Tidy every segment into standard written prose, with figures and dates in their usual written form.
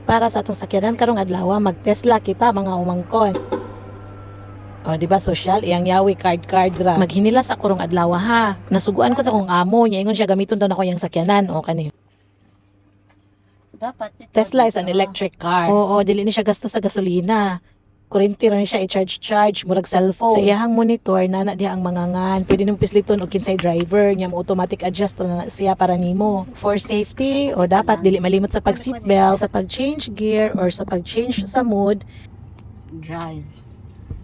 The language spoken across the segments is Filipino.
Para sa atong sakyanan karong adlaw mag-Tesla kita mga umangkon. O di ba social iyang yawi card ra. Maghinilas sa kurong adlaw ha. Nasuguan ko sa kong amo niya ingon siya gamiton daw nako iyang sakyanan o kani. So, dapat ito, Tesla is an electric car. Oo, dili ni siya gasto sa gasolina. Kurente ra ni siya i-charge murag cellphone. Sa iyahang monitor na diha ang mangangan. Pwede nung pisliton og kinsay driver nya mo automatic adjust na siya para nimo. For safety o dapat dili malimot sa pag seatbelt, sa pag-change gear or sa pag-change sa mood. drive.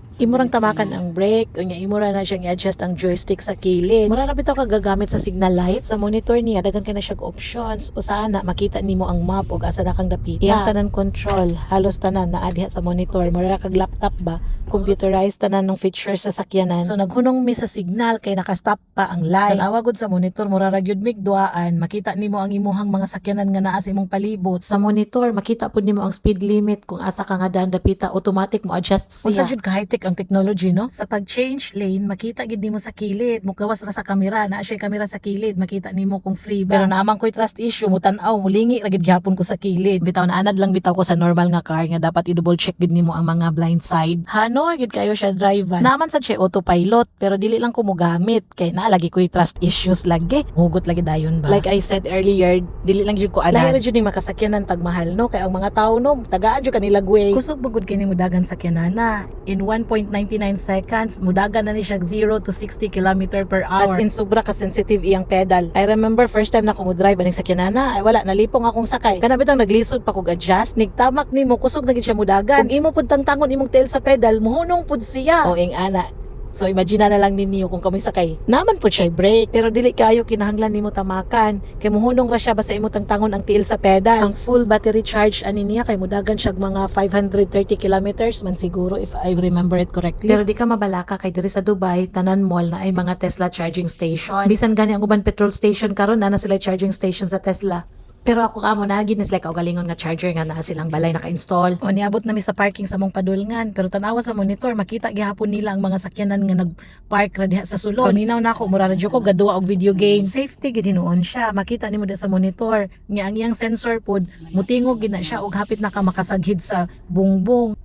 So, Imurang diretso tamakan na. ang brake, unya imura na siyang i-adjust ang joystick sa kilid. Mura ra bitaw kagagamit sa signal light sa monitor niya, daghan kay na siyang options. Usahan na makita nimo ang map ug asa na kang dapita. Iyang tanan control, halos tanan naa diha sa monitor. Mura ra kag laptop ba, computerized tanan ng features sa sakyanan. So naghunong mi sa signal kay naka-stop pa ang light. Tanawa gud sa monitor, mura ra gyud mig duaan, makita nimo ang imuhang mga sakyanan nga naa sa imong palibot. Sa monitor, makita pud nimo ang speed limit kung asa ka nga daan dapita, automatic mo adjust siya. Unsa jud ka high-tech ang technology, no? Sa pag-change lane, makita gid nimo sa kilid, mugawas ra sa kamera, naa siya kamera sa kilid, makita nimo kung free ba. Pero naamang ko'y trust issue, mutan-aw, mulingi ra gid gyapon ko sa kilid. Bitaw naanad lang bitaw ko sa normal nga car nga dapat i-double check gid nimo ang mga blind side. Hano gid kayo siya driver. Naman sa siya autopilot, pero dili lang ko mo gamit kay naa lagi ko'y trust issues lagi. Hugot lagi dayon ba. Like I said earlier, dili lang jud ko alam. Lahi ra jud ning makasakyanan tagmahal, no? Kay ang mga tao no, tagaan jud kanila gway. Kusog bagud kini mo dagan sakyanana. In 1.99 seconds, mudagan na ni siya 0 to 60 km per hour. As in, sobra ka-sensitive iyang pedal. I remember first time na ako mo drive aning sakyanana, ay wala, nalipong akong sakay. Kana bitang naglisod pa kog adjust, nigtamak nimo, kusog na gid siya mudagan. Kung imo pud tangtangon imong tail sa pedal, muhunong pud siya. O ing ana. So imagine na lang ninyo kung kamoy sakay. Naman po siya brake, pero dili kayo kinahanglan nimo tamakan. Kay muhunong ra siya basta imo tangtangon ang tiil sa pedal. Ang full battery charge ani niya kay mudagan siya mga 530 kilometers man siguro if I remember it correctly. Pero di ka mabalaka kay diri sa Dubai, tanan mall na ay mga Tesla charging station. Bisan gani ang uban petrol station karon na sila charging station sa Tesla. Pero ako kamo na ginis like kaugalingon nga charger nga naa silang balay naka-install. O niabot na mi sa parking sa mong padulngan, pero tanawa sa monitor makita gihapon nila ang mga sakyanan nga nag-park ra diha sa sulod. Paminaw na ako mura radyo ko gaduwa og video game. Safety gid hinuon siya. Makita nimo diha sa monitor nga ang iyang sensor pod mutingog gid na siya og hapit na ka makasaghid sa bungbong.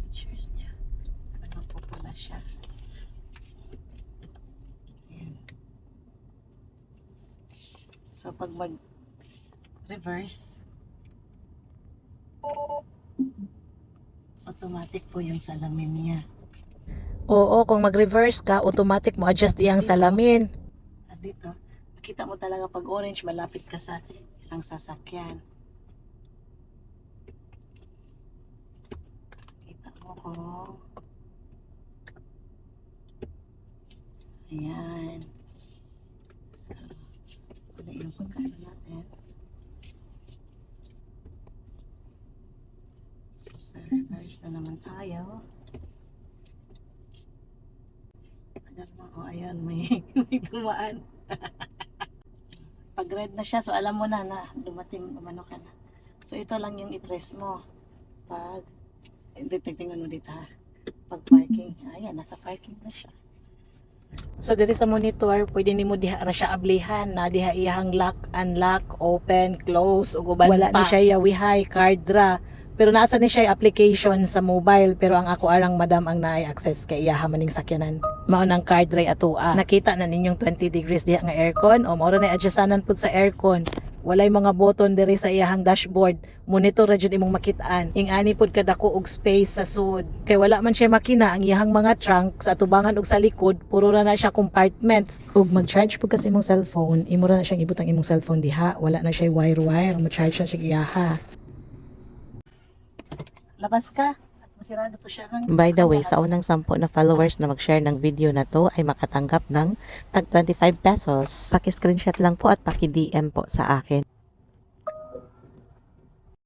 Pictures niya. Ano po pala siya. Ayan. So, pag mag-reverse, automatic po yung salamin niya. Oo, kung mag-reverse ka, automatic mo adjust iyang salamin. At dito, makita mo talaga pag orange, malapit ka sa isang sasakyan. Kita mo ko. Ayan. So, ano yung pagkano natin? So, reverse na naman tayo. Tagal mo. O, ayan, may dumaan. Pag red na siya, so alam mo na dumating, umano ka na. So, ito lang yung i-press mo. Pag, tingnan mo dito ha. Pag parking, ayan, nasa parking na siya. So diri sa monitor, pwede nimo diha ra siya ablihan na diha iyang lock, unlock, open, close ug uban wala ni siya yawihay card ra. Pero nasa ni siya application sa mobile pero ang ako arang madam ang naay access kay iyaha maning sakyanan. Mao nang card ray atoa. Nakita na ninyong 20 degrees diha nga aircon o mao na adjustanan pud sa aircon. Walay mga button diri sa iyahang dashboard. Monitor ra jud imong makitaan. Ing ani pud kadako og space sa sud. Kay wala man siya makina ang iyahang mga trunk sa atubangan ug sa likod, puro ra na siya compartments. Ug mag-charge pud kasi imong cellphone, imo ra na siyang ibutang imong cellphone diha. Wala na siya wire, ma-charge na siya iyaha. Labas ka. At masirado to siya ng... By the way, sa unang 10 na followers na mag-share ng video na to ay makatanggap ng tag 25 pesos. Paki-screenshot lang po at paki-DM po sa akin.